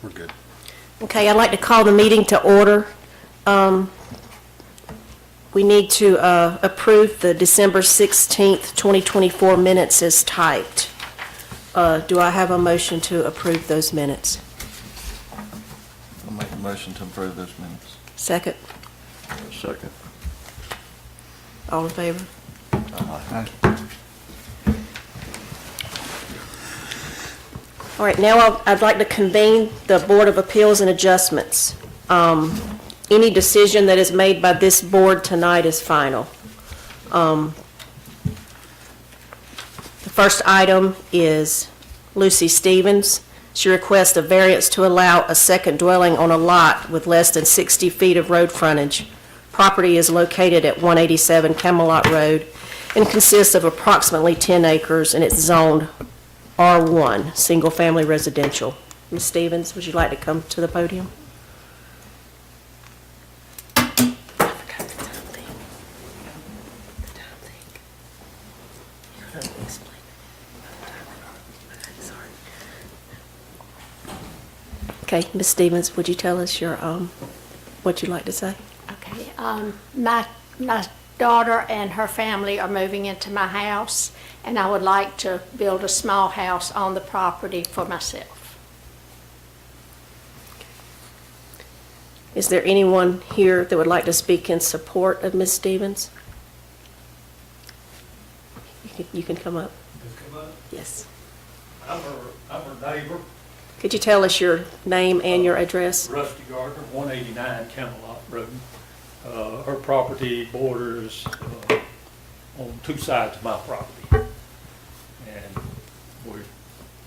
We're good. Okay, I'd like to call the meeting to order. We need to approve the December 16th, 2024 minutes as typed. Do I have a motion to approve those minutes? I'll make a motion to approve those minutes. Second? Second. All in favor? All right, now I'd like to convene the Board of Appeals and Adjustments. Any decision that is made by this board tonight is final. The first item is Lucy Stevens. She requests a variance to allow a second dwelling on a lot with less than 60 feet of road frontage. Property is located at 187 Camelot Road and consists of approximately 10 acres, and it's zoned R1, Single Family Residential. Ms. Stevens, would you like to come to the podium? Okay, Ms. Stevens, would you tell us your, what you'd like to say? Okay, my daughter and her family are moving into my house, and I would like to build a small house on the property for myself. Is there anyone here that would like to speak in support of Ms. Stevens? You can come up. Come up. Yes. I'm her neighbor, Could you tell us your name and your address? Rusty Gardner, 189 Camelot Road. Her property borders on two sides of my property. And we're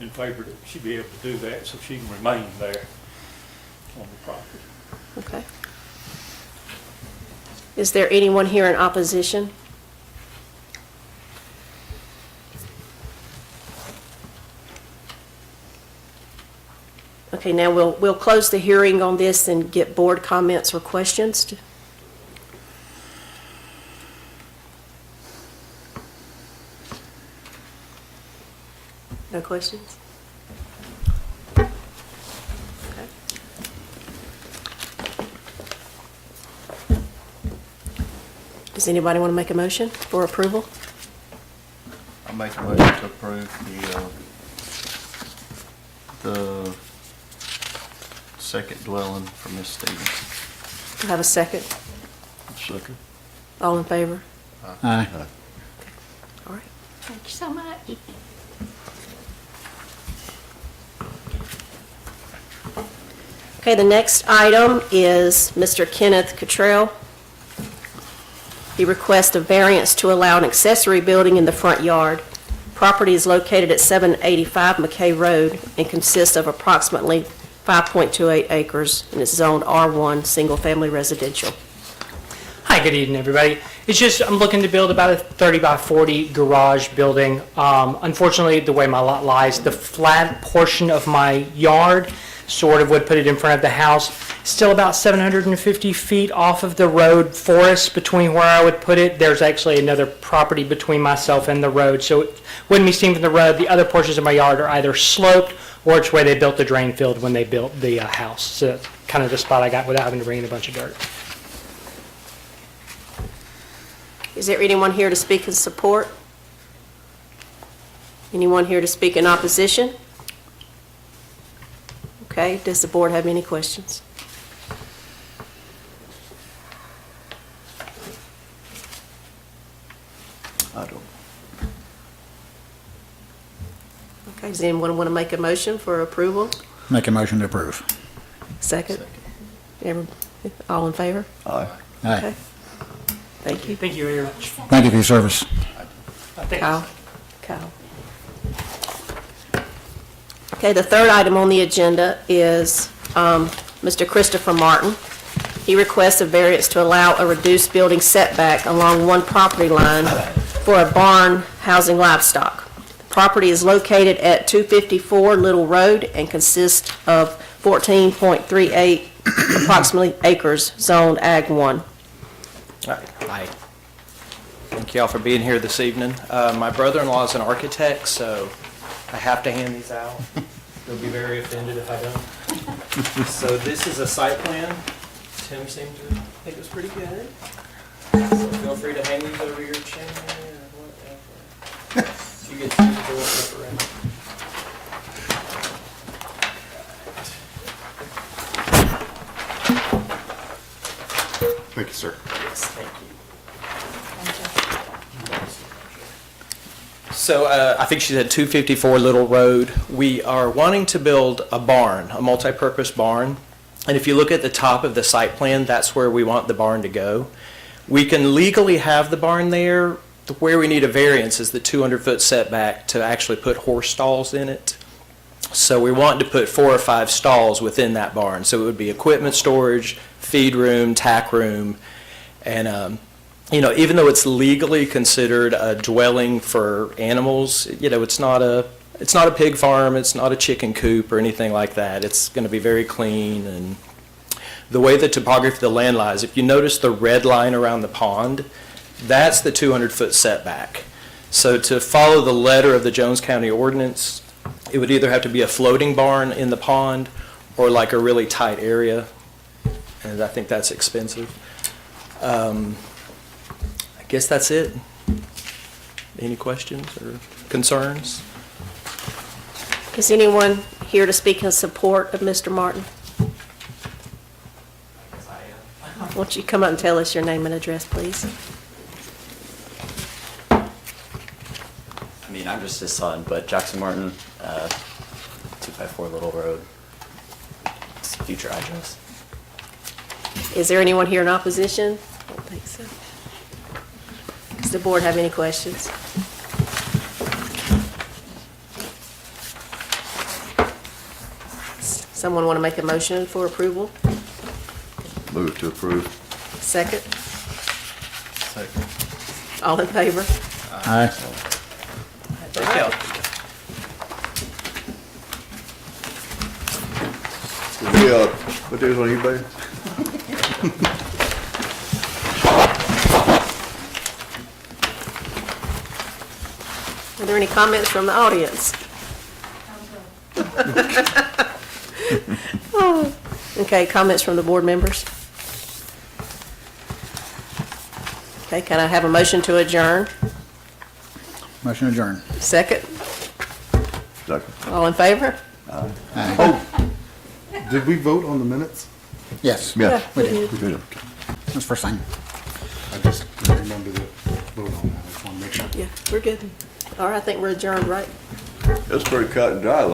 in favor that she be able to do that so she can remain there on the property. Okay. Is there anyone here in opposition? Okay, now we'll close the hearing on this and get board comments or questions. No questions? Okay. Does anybody want to make a motion for approval? I'll make a motion to approve the second dwelling for Miss Stevens. Do I have a second? Second. All in favor? Aye. All right. Thank you so much. Okay, the next item is Mr. Kenneth Cottrell. He requests a variance to allow an accessory building in the front yard. Property is located at 785 McKay Road and consists of approximately 5.28 acres and is zoned R1, Single Family Residential. Hi, good evening, everybody. It's just, I'm looking to build about a 30 by 40 garage building. Unfortunately, the way my lot lies, the flat portion of my yard sort of would put it in front of the house. Still about 750 feet off of the road forest between where I would put it. There's actually another property between myself and the road, so it wouldn't be seen from the road. The other portions of my yard are either sloped or it's where they built the drain field when they built the house. So that's kind of the spot I got without having to bring in a bunch of dirt. Is there anyone here to speak in support? Anyone here to speak in opposition? Okay, does the board have any questions? I don't. Okay, does anyone want to make a motion for approval? Make a motion to approve. Second? All in favor? Aye. Aye. Okay. Thank you. Thank you very much. Thank you for your service. Kyle? Kyle. Okay, the third item on the agenda is Mr. Christopher Martin. He requests a variance to allow a reduced building setback along one property line for a barn housing livestock. The property is located at 254 Little Road and consists of 14.38 approximately acres, zoned Ag 1. Hi. Thank you all for being here this evening. My brother-in-law is an architect, so I have to hand these out. They'll be very offended if I don't. So this is a site plan. Tim seemed to think it was pretty good. So feel free to hang these over your chair or whatever. You get to use the door separate. Thank you, sir. Yes, thank you. So I think she said 254 Little Road. We are wanting to build a barn, a multi-purpose barn. And if you look at the top of the site plan, that's where we want the barn to go. We can legally have the barn there. Where we need a variance is the 200-foot setback to actually put horse stalls in it. So we want to put 4 or 5 stalls within that barn. So it would be equipment storage, feed room, tack room, and even though it's legally considered a dwelling for animals, it's not a pig farm, it's not a chicken coop or anything like that. It's going to be very clean. And the way the topography of the land lies, if you notice the red line around the pond, that's the 200-foot setback. So to follow the letter of the Jones County ordinance, it would either have to be a floating barn in the pond or like a really tight area, and I think that's expensive. I guess that's it. Any questions or concerns? Is anyone here to speak in support of Mr. Martin? Why don't you come up and tell us your name and address, please? I mean, I'm just his son, but Jackson Martin, 254 Little Road, it's future address. Is there anyone here in opposition? I don't think so. Does the board have any questions? Someone want to make a motion for approval? Move to approve. Second? Second. All in favor? Aye. Thank you. What day is on eBay? Are there any comments from the audience? Okay, comments from the board members? Okay, can I have a motion to adjourn? Motion adjourned. Second? Second. All in favor? Aye. Did we vote on the minutes? Yes. Yeah. We did. We did. That's the first thing. I just didn't remember to vote on that. I just want to make sure. Yeah, we're good. All right, I think we're adjourned, right? That's pretty cut and dry.